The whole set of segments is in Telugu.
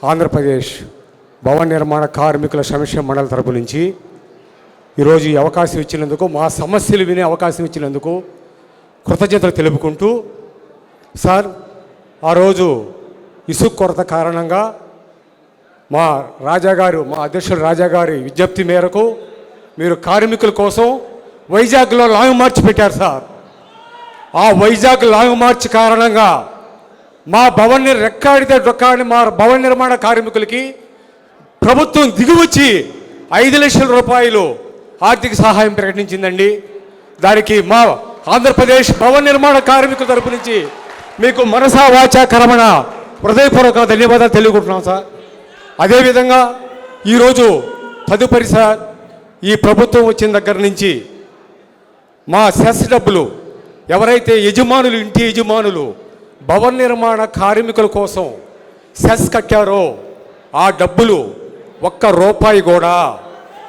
ఆంధ్రప్రదేశ్ భవన నిర్మాణ కార్మికుల సంక్షేమ మండలి తరపు నుంచి ఈరోజు ఈ అవకాశం ఇచ్చినందుకు, మా సమస్యలు వినే అవకాశం ఇచ్చినందుకు కృతజ్ఞతలు తెలుపుకుంటూ, సార్ ఆ రోజు ఇసుక కొరత కారణంగా మా అధ్యక్షుడు రాజాగారి విజ్ఞప్తి మేరకు మీరు కార్మికుల కోసం వైజాగ్లో లాంగ్ మార్చ్ పెట్టారు సార్. ఆ వైజాగ్ లాంగ్ మార్చ్ కారణంగా మా రెక్కాడితే మా భవన నిర్మాణ కార్మికులకి ప్రభుత్వం దిగివచ్చి 5 లక్షల రూపాయలు ఆర్థిక సహాయం ప్రకటించిందండి. దానికి మా ఆంధ్రప్రదేశ్ భవన నిర్మాణ కార్మికుల తరపు నుంచి మీకు మనసా వాచా కర్మణ హృదయపూర్వక ధన్యవాదాలు తెలియకుంటున్నాం సార్. అదేవిధంగా ఈరోజు తదుపరి సార్, ఈ ప్రభుత్వం వచ్చిన దగ్గర నుంచి మా సెస్ డబ్బులు ఎవరైతే ఇంటి యజమానులు భవన నిర్మాణ కార్మికుల కోసం సెస్ కట్టారో ఆ డబ్బులు ₹1 కూడా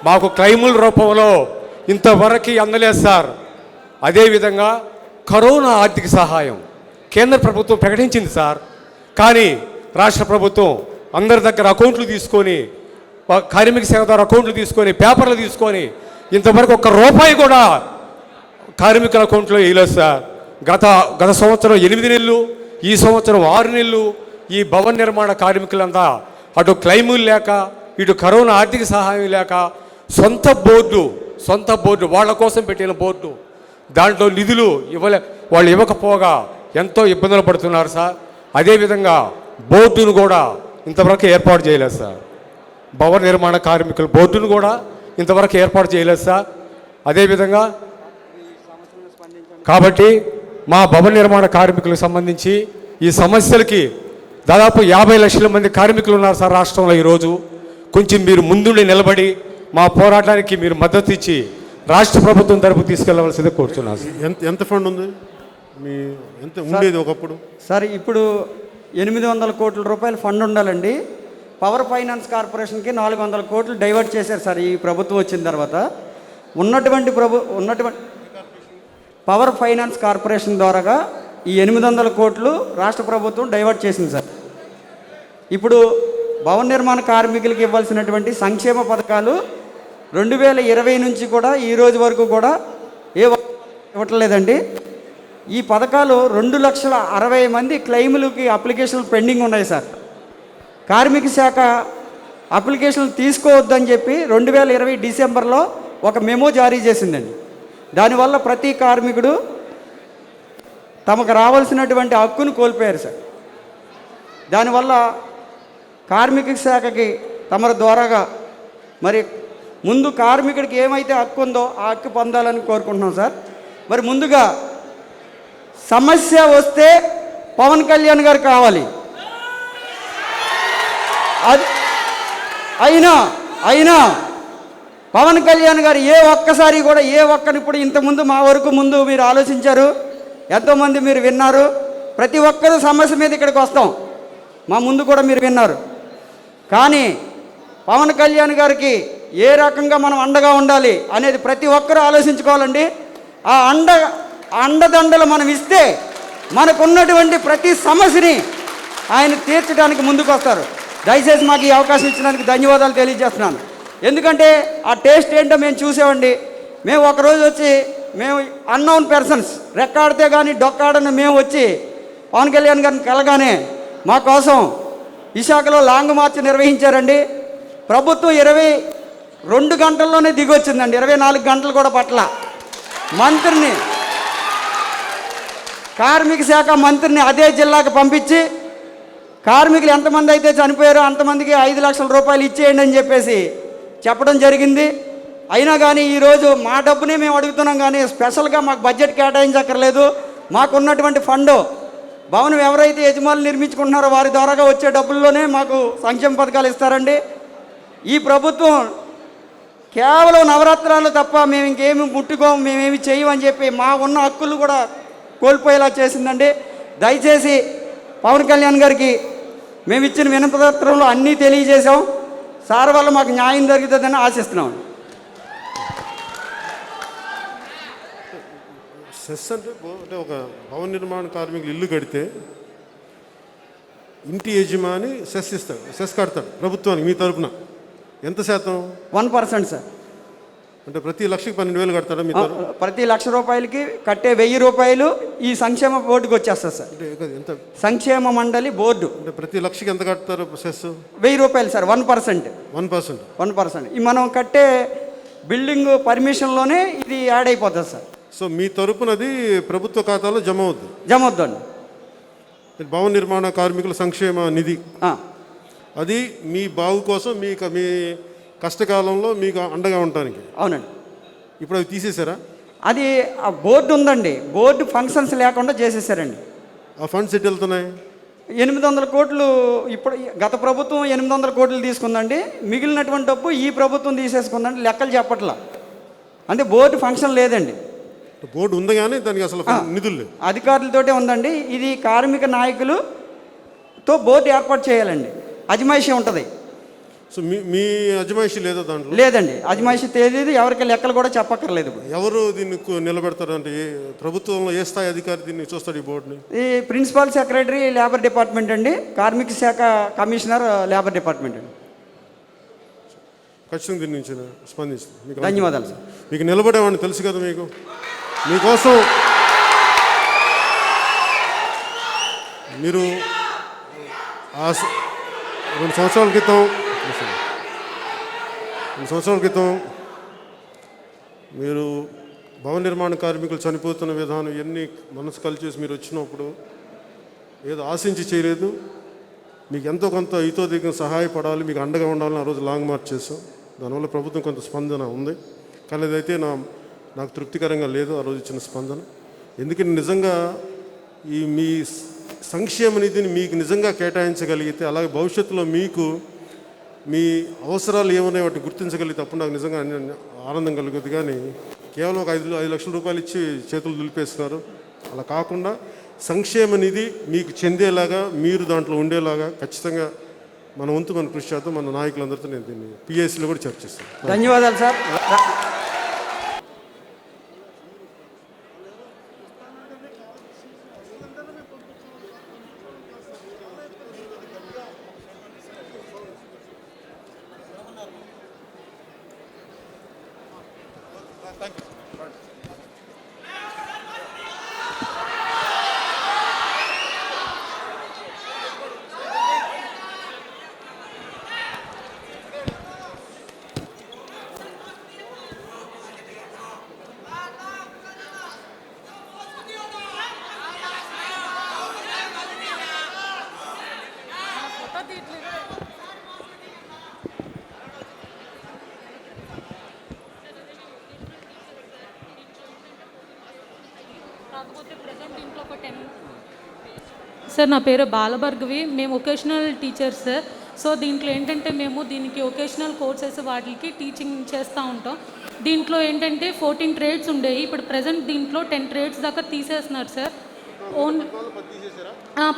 మాకు క్లైముల రూపంలో ఇంతవరకు అందలేదు సార్. అదేవిధంగా కరోనా ఆర్థిక సహాయం కేంద్ర ప్రభుత్వం ప్రకటించింది సార్. కానీ రాష్ట్ర ప్రభుత్వం అందరి దగ్గర అకౌంట్లు తీసుకొని, కార్మిక శాఖ ద్వారా అకౌంట్లు తీసుకొని, పేపర్లు తీసుకొని ఇంతవరకు ₹1 కూడా కార్మికుల అకౌంట్లో వేయలేదు సార్. గత సంవత్సరం 8 నెలలు, ఈ సంవత్సరం 6 నెలలు ఈ భవన నిర్మాణ కార్మికులంతా అటు క్లైములు లేక, ఇటు కరోనా ఆర్థిక సహాయం లేక సొంత బోర్డు వాళ్ళ కోసం పెట్టిన బోర్డు, దాంట్లో నిధులు వాళ్ళు ఇవ్వకపోగా ఎంతో ఇబ్బందులు పడుతున్నారు సార్. అదేవిధంగా బోర్డును కూడా ఇంతవరకు ఏర్పాటు చేయలేదు సార్. భవన నిర్మాణ కార్మికుల బోర్డును కూడా ఇంతవరకు ఏర్పాటు చేయలేదు సార్. అదేవిధంగా కాబట్టి మా భవన నిర్మాణ కార్మికులకు సంబంధించి ఈ సమస్యలకి దాదాపు 50 లక్షల మంది కార్మికులు ఉన్నారు సార్ రాష్ట్రంలో. ఈరోజు కొంచెం మీరు ముందుండి నిలబడి మా పోరాటానికి మీరు మద్దతు ఇచ్చి రాష్ట్ర ప్రభుత్వం తరపు తీసుకెళ్లవలసిందే కోరుతున్నాను సార్. ఎంత ఫండ్ ఉంది ఎంత ఉండేది ఒకప్పుడు సార్? ఇప్పుడు 800 కోట్ల రూపాయల ఫండ్ ఉండాలండి. పవర్ ఫైనాన్స్ కార్పొరేషన్కి 400 కోట్లు డైవర్ట్ చేశారు సార్ ఈ ప్రభుత్వం వచ్చిన తర్వాత. ఉన్నటువంటి పవర్ ఫైనాన్స్ కార్పొరేషన్ ద్వారాగా ఈ 800 కోట్లు రాష్ట్ర ప్రభుత్వం డైవర్ట్ చేసింది సార్. ఇప్పుడు భవన నిర్మాణ కార్మికులకి ఇవ్వాల్సినటువంటి సంక్షేమ పథకాలు 2020 నుంచి కూడా ఈ రోజు వరకు కూడా ఇవ్వట్లేదండి. ఈ పథకాలు 2,60,000 మంది క్లెయిములకి అప్లికేషన్లు పెండింగ్ ఉన్నాయి సార్. కార్మిక శాఖ అప్లికేషన్లు తీసుకోవద్దని చెప్పి 2020 డిసెంబర్లో ఒక మెమో జారీ చేసిందండి. దానివల్ల ప్రతి కార్మికుడు తమకు రావాల్సినటువంటి హక్కును కోల్పోయారు సార్. దానివల్ల కార్మిక శాఖకి తమ ద్వారాగా మరి ముందు కార్మికుడికి ఏమైతే హక్కు ఉందో ఆ హక్కు పొందాలని కోరుకుంటున్నాం సార్. మరి ముందుగా సమస్య వస్తే పవన్ కళ్యాణ్ గారు కావాలి. అది అయినా పవన్ కళ్యాణ్ గారు ఒక్కసారి కూడా ఇప్పుడు ఇంతకుముందు మా వరకు ముందు మీరు ఆలోచించారు, ఎంతోమంది మీరు విన్నారు. ప్రతి ఒక్కరూ సమస్య మీద ఇక్కడికి వస్తాం, మా ముందు కూడా మీరు విన్నారు. కానీ పవన్ కళ్యాణ్ గారికి ఏ రకంగా మనం అండగా ఉండాలి అనేది ప్రతి ఒక్కరూ ఆలోచించుకోవాలండి. ఆ అండదండలు మనం ఇస్తే మనకున్నటువంటి ప్రతి సమస్యని ఆయన తీర్చడానికి ముందుకు వస్తారు. దయచేసి మాకు ఈ అవకాశం ఇచ్చినందుకు ధన్యవాదాలు తెలియజేస్తున్నాను. ఎందుకంటే ఆ టేస్ట్ ఏంటో మేము చూసామండి. మేము ఒకరోజు వచ్చి అన్నోన్ పర్సన్స్ రెక్కాడితే కానీ డొక్కాడని మేము వచ్చి పవన్ కళ్యాణ్ గారిని కలగానే మా కోసం విశాఖలో లాంగ్ మార్చ్ నిర్వహించారండి. ప్రభుత్వం 22 గంటల్లోనే దిగి వచ్చిందండి. 24 గంటలు కూడా పట్ల మంత్రిని, కార్మిక శాఖ మంత్రిని అదే జిల్లాకు పంపించి కార్మికులు ఎంతమంది అయితే చనిపోయారో అంతమందికి 5 లక్షల రూపాయలు ఇచ్చేయండి అని చెప్పేసి చెప్పడం జరిగింది. అయినా కానీ ఈరోజు మా డబ్బునే మేము అడుగుతున్నాం, కానీ స్పెషల్గా మాకు బడ్జెట్ కేటాయించక్కర్లేదు. మాకున్నటువంటి ఫండ్ భవనం ఎవరైతే యజమానులు నిర్మించుకుంటున్నారో వారి ద్వారాగా వచ్చే డబ్బుల్లోనే మాకు సంక్షేమ పథకాలు ఇస్తారండి. ఈ ప్రభుత్వం కేవలం నవరత్నాలు తప్ప మేము ఇంకేమి ముట్టుకోము, మేమేమి చేయమని చెప్పి మా ఉన్న హక్కులు కూడా కోల్పోయేలా చేసిందండి. దయచేసి పవన్ కళ్యాణ్ గారికి మేము ఇచ్చిన వినపత్రంలో అన్నీ తెలియజేశాం. సార్ వల్ల మాకు న్యాయం జరుగుతుందని ఆశిస్తున్నాం. సెస్ అంటే ఒక భవన నిర్మాణ కార్మికులు ఇల్లు కడితే ఇంటి యజమాని సెస్ ఇస్తాడు, సెస్ కడతాడు ప్రభుత్వానికి మీ తరపున. ఎంత శాతం? 1% సార్. అంటే ప్రతి లక్షకి 12,000 కడతాడా మీ తరపున? ప్రతి ₹1,00,000కి కట్టే ₹1,000 ఈ సంక్షేమ బోర్డుకి వచ్చేస్తుంది సార్. అంటే ఎంత? సంక్షేమ మండలి బోర్డు. అంటే ప్రతి లక్షకి ఎంత కడతారు సెస్? ₹1,000 సార్. 1%. 1%. ఈ మనం కట్టే బిల్డింగ్ పర్మిషన్లోనే ఇది యాడ్ అయిపోతుంది సార్. సో మీ తరపున అది ప్రభుత్వ ఖాతాలో జమ అవుద్దండి. భవన నిర్మాణ కార్మికుల సంక్షేమ నిధి అది మీ బాగు కోసం మీ కష్టకాలంలో మీకు అండగా ఉండటానికి. అవునండి. ఇప్పుడు అవి తీసేశారా? అది ఆ బోర్డు ఉందండి, బోర్డు ఫంక్షన్స్ లేకుండా చేసేసారండి. ఆ ఫండ్స్ ఎటు వెళ్తున్నాయి? 800 కోట్లు. ఇప్పుడు గత ప్రభుత్వం 800 కోట్లు తీసుకుందండి. మిగిలినటువంటి డబ్బు ఈ ప్రభుత్వం తీసేసుకుందండి. లెక్కలు చెప్పట్లా. అంటే బోర్డు ఫంక్షన్ లేదండి. బోర్డు ఉంది కానీ దానికి అసలు నిధులు లేవు. అధికారులతోటే ఉందండి. ఇది కార్మిక నాయకులతో బోర్డు ఏర్పాటు చేయాలండి. అజమాయిషీ ఉంటుంది. సో మీ అజమాయిషీ లేదా దాంట్లో? లేదండి, అజమాయిషీ తెలియదు. ఎవరికి లెక్కలు కూడా చెప్పక్కర్లేదు. ఎవరు దీన్ని నిలబెడతారు? అంటే ప్రభుత్వంలో ఏ స్థాయి అధికారి దీన్ని చూస్తాడు ఈ బోర్డుని? ఈ ప్రిన్సిపల్ సెక్రటరీ లేబర్ డిపార్ట్మెంట్ అండి, కార్మిక శాఖ కమిషనర్ లేబర్ డిపార్ట్మెంట్ అండి. ఖచ్చితంగా దీని నుంచి స్పందిస్తుంది. ధన్యవాదాలు సార్. మీకు నిలబడేవాడిని తెలుసు కదా. మీకోసం మీరు 2 సంవత్సరాల క్రితం మీరు భవన నిర్మాణ కార్మికులు చనిపోతున్న విధానం ఎన్ని మనసు కలిచేసి మీరు వచ్చినప్పుడు ఏదో ఆశించి చేయలేదు. మీకు ఎంతో కొంత దిగ్గ సహాయపడాలి, మీకు అండగా ఉండాలని ఆ రోజు లాంగ్ మార్చ్ చేసాం. దానివల్ల ప్రభుత్వం కొంత స్పందన ఉంది. కానీ అదైతే నాకు తృప్తికరంగా లేదు ఆ రోజు ఇచ్చిన స్పందన. ఎందుకంటే నిజంగా ఈ మీ సంక్షేమ నిధిని మీకు నిజంగా కేటాయించగలిగితే, అలాగే భవిష్యత్తులో మీకు మీ అవసరాలు ఏమన్నాయో వాటిని గుర్తించగలిగితే అప్పుడు నాకు నిజంగా ఆనందం కలుగుతుంది. కానీ కేవలం ఒక 5 లక్షల రూపాయలు ఇచ్చి చేతులు దులిపేస్తున్నారు. అలా కాకుండా సంక్షేమ నిధి మీకు చెందేలాగా, మీరు దాంట్లో ఉండేలాగా ఖచ్చితంగా మన వంతు మన కృషి చేద్దాం. మన నాయకులందరితో నేను దీన్ని పిఎస్సీలో కూడా చర్చిస్తాను. ధన్యవాదాలు సార్. సార్ నా పేరు బాలభర్గవి. మేము వొకేషనల్ టీచర్స్ సార్. సో దీంట్లో ఏంటంటే మేము దీనికి వొకేషనల్ కోర్సెస్ వాటికి టీచింగ్ చేస్తూ ఉంటాం. దీంట్లో ఏంటంటే 14 ట్రేడ్స్ ఉండేవి. ఇప్పుడు ప్రజెంట్ దీంట్లో 10 ట్రేడ్స్ దాకా తీసేస్తున్నారు సార్. ఓన్లీ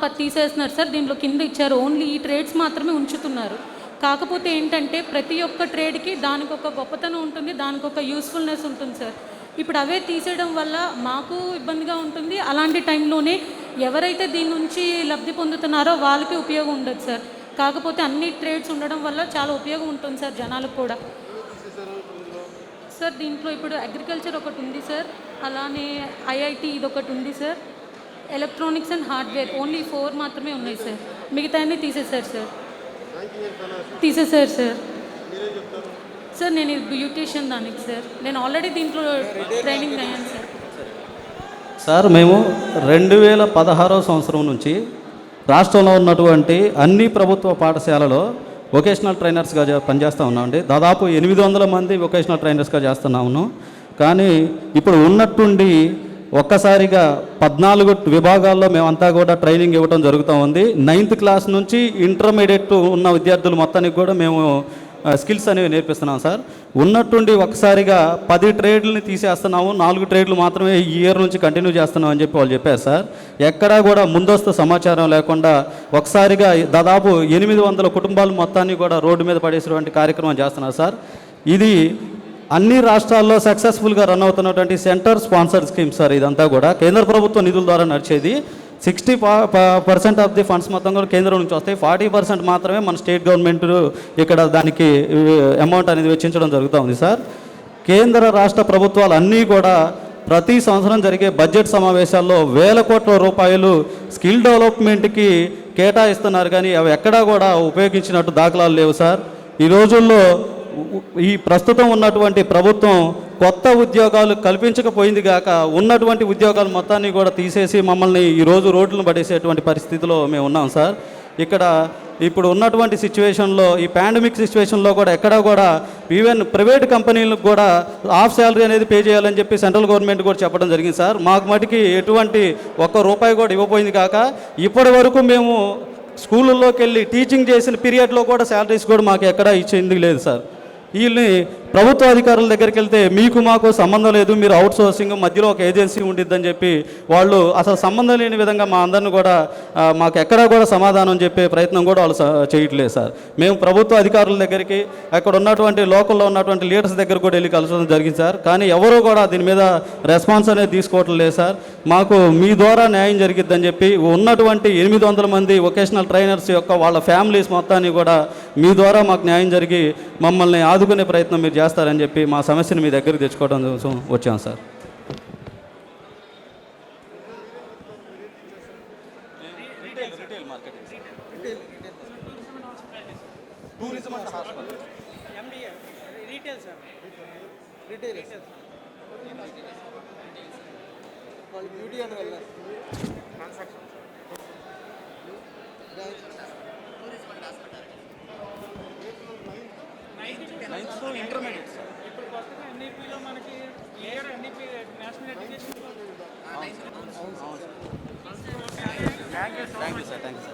10 తీసేస్తున్నారు సార్. దీంట్లో కింద ఇచ్చారు ఓన్లీ ఈ ట్రేడ్స్ మాత్రమే ఉంచుతున్నారు. కాకపోతే ఏంటంటే ప్రతి ఒక్క ట్రేడ్కి దానికి ఒక గొప్పతనం ఉంటుంది, దానికి ఒక యూస్ఫుల్నెస్ ఉంటుంది సార్. ఇప్పుడు అవే తీసేయడం వల్ల మాకు ఇబ్బందిగా ఉంటుంది. అలాంటి టైంలోనే ఎవరైతే దీని నుంచి లబ్ధి పొందుతున్నారో వాళ్ళకి ఉపయోగం ఉండదు సార్. కాకపోతే అన్ని ట్రేడ్స్ ఉండడం వల్ల చాలా ఉపయోగం ఉంటుంది సార్ జనాలకు కూడా. సార్ దీంట్లో ఇప్పుడు అగ్రికల్చర్ ఒకటి ఉంది సార్, అలానే ఐఐటి ఇది ఒకటి ఉంది sir, electronics and hardware only 4 మాత్రమే ఉన్నాయి సార్. మిగతా అన్నీ తీసేశారు సార్. తీసేశారు సార్. సార్ నేను బ్యూటీషియన్ దానికి సార్. నేను ఆల్రెడీ దీంట్లో ట్రైనింగ్ అయ్యాను సార్. సార్ మేము 2016 సంవత్సరం నుంచి రాష్ట్రంలో ఉన్నటువంటి అన్ని ప్రభుత్వ పాఠశాలలో వొకేషనల్ ట్రైనర్స్గా పనిచేస్తూ ఉన్నామండి. దాదాపు 800 మంది వొకేషనల్ ట్రైనర్స్గా చేస్తున్నాము. కానీ ఇప్పుడు ఉన్నట్టుండి ఒక్కసారిగా 14 విభాగాల్లో మేమంతా కూడా ట్రైనింగ్ ఇవ్వడం జరుగుతూ ఉంది. 9th క్లాస్ నుంచి ఇంటర్మీడియట్ ఉన్న విద్యార్థులు మొత్తానికి కూడా మేము స్కిల్స్ అనేవి నేర్పిస్తున్నాం సార్. ఉన్నట్టుండి ఒకసారిగా 10 ట్రేడ్లని తీసేస్తున్నాము, 4 ట్రేడ్లు మాత్రమే ఈ ఇయర్ నుంచి కంటిన్యూ చేస్తున్నాం అని చెప్పి వాళ్ళు చెప్పారు సార్. ఎక్కడా కూడా ముందస్తు సమాచారం లేకుండా ఒకసారిగా దాదాపు 800 కుటుంబాలు మొత్తాన్ని కూడా రోడ్డు మీద పడేసినటువంటి కార్యక్రమం చేస్తున్నారు సార్. ఇది అన్ని రాష్ట్రాల్లో సక్సెస్ఫుల్గా రన్ అవుతున్నటువంటి సెంటర్ స్పాన్సర్డ్ స్కీమ్ సార్. ఇదంతా కూడా కేంద్ర ప్రభుత్వ నిధుల ద్వారా నడిచేది. 60% ఆఫ్ ది ఫండ్స్ మొత్తం కూడా కేంద్రం నుంచి వస్తాయి. 40% మాత్రమే మన స్టేట్ గవర్నమెంట్ ఇక్కడ దానికి అమౌంట్ అనేది వెచ్చించడం జరుగుతూ ఉంది సార్. కేంద్ర రాష్ట్ర ప్రభుత్వాలు అన్నీ కూడా ప్రతి సంవత్సరం జరిగే బడ్జెట్ సమావేశాల్లో వేల కోట్ల రూపాయలు స్కిల్ డెవలప్మెంట్కి కేటాయిస్తున్నారు, కానీ అవి ఎక్కడా కూడా ఉపయోగించినట్టు దాఖలాలు లేవు సార్. ఈ రోజుల్లో ఈ ప్రస్తుతం ఉన్నటువంటి ప్రభుత్వం కొత్త ఉద్యోగాలు కల్పించకపోయింది కాక ఉన్నటువంటి ఉద్యోగాలు మొత్తాన్ని కూడా తీసేసి మమ్మల్ని ఈరోజు రోడ్లను పడేసేటువంటి పరిస్థితిలో మేము ఉన్నాం సార్. ఇక్కడ ఇప్పుడు ఉన్నటువంటి సిచ్యువేషన్లో, ఈ పాండమిక్ సిచ్యువేషన్లో కూడా ఎక్కడా కూడా ఈవెన్ ప్రైవేట్ కంపెనీలకు కూడా హాఫ్ శాలరీ అనేది పే చేయాలని చెప్పి సెంట్రల్ గవర్నమెంట్ కూడా చెప్పడం జరిగింది సార్. మాకు మటుకి ఎటువంటి ₹1 కూడా ఇవ్వబోయింది కాక ఇప్పటి వరకు మేము స్కూళ్ళల్లోకి వెళ్ళి టీచింగ్ చేసిన పీరియడ్లో కూడా శాలరీస్ కూడా మాకు ఎక్కడా ఇచ్చేందుకు లేదు సార్. వీళ్ళని ప్రభుత్వ అధికారుల దగ్గరికి వెళ్తే మీకు మాకు సంబంధం లేదు, మీరు అవుట్ సోర్సింగ్ మధ్యలో ఒక ఏజెన్సీ ఉండిద్దని చెప్పి వాళ్ళు అసలు సంబంధం లేని విధంగా మా అందరిని కూడా మాకు ఎక్కడా కూడా సమాధానం చెప్పే ప్రయత్నం కూడా వాళ్ళు చేయట్లేదు సార్. మేము ప్రభుత్వ అధికారుల దగ్గరికి, అక్కడ ఉన్నటువంటి లోకల్లో ఉన్నటువంటి లీడర్స్ దగ్గర కూడా వెళ్ళి కలవడం జరిగింది సార్. కానీ ఎవరూ కూడా దీని మీద రెస్పాన్స్ అనేది తీసుకోవటం లేదు సార్. మాకు మీ ద్వారా న్యాయం జరిగిద్దని చెప్పి ఉన్నటువంటి 800 మంది వొకేషనల్ ట్రైనర్స్ యొక్క వాళ్ళ ఫ్యామిలీస్ మొత్తాన్ని కూడా మీ ద్వారా మాకు న్యాయం జరిగి మమ్మల్ని ఆదుకునే ప్రయత్నం మీరు చేస్తారని చెప్పి మా సమస్యను మీ దగ్గరికి తెచ్చుకోవడం కోసం వచ్చాం సార్. Intermediate sir. ఇప్పుడు కొత్తగా ఎన్ఈపీలో మనకి clear NEP national education thank you sir.